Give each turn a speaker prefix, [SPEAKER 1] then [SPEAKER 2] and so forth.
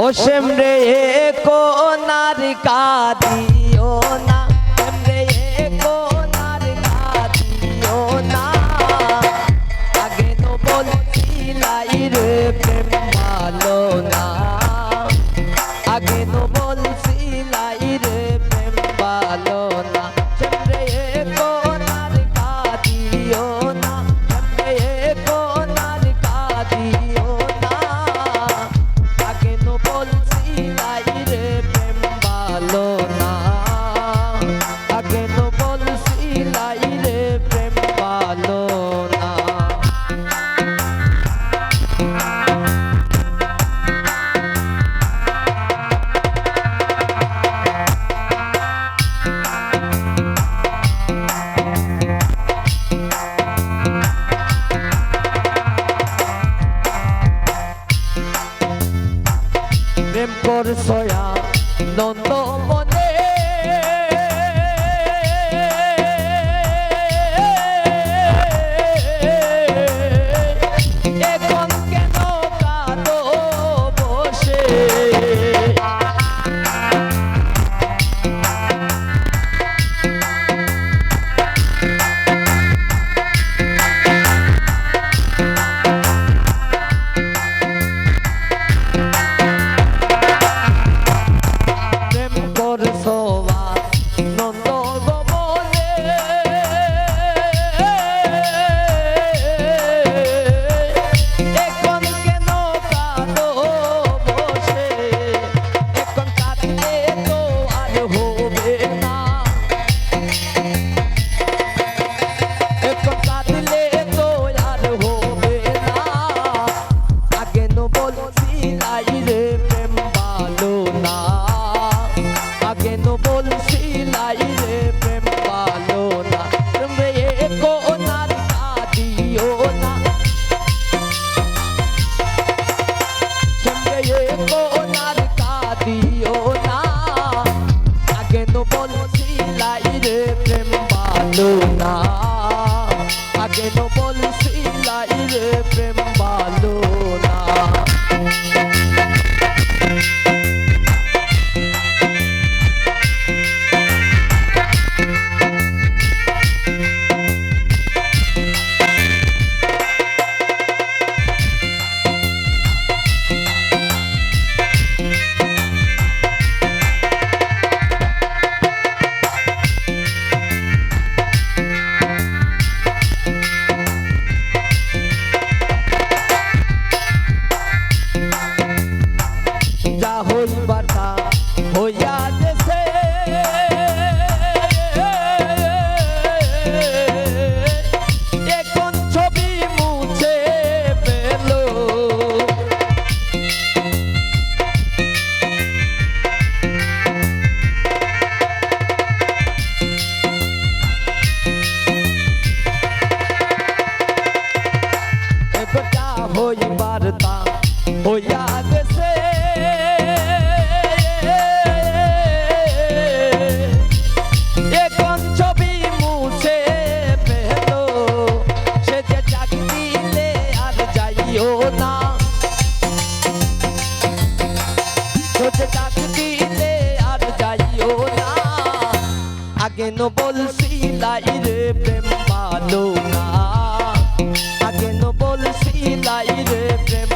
[SPEAKER 1] ও সেমরে কোনার কাদিও না, সেমরে কোনার কাদিও না, আগে তো বলছিলাই রে প্রেম ভালো না, আগে তো বলছিলাই রে প্রেম ভালো না। সেমরে কোনার কাদিও না, সেমরে কোনার কাদিও না, আগে তো বলছিলাই রে প্রেম ভালো না, আগে তো বলছিলাই রে প্রেম ভালো না। প্রেম করছয়া নন্দ মনে, এখন কেন কাঁদো বসে, না আগে তো বলছিলাই রে প্রেম ভালো না। হইয়া গেছে এখন ছবি মুছে পেল, একটা হইবার তা হইয়া গেছে এখন ছবি মুছে পেল, সে যে ডাক দিলে আর যাইও না, সে যে ডাক দিলে আর যাইও না, আগে ন বলছিলাই রে প্রেম ভালো না, আগে ন বলছিলাই রে প্রেম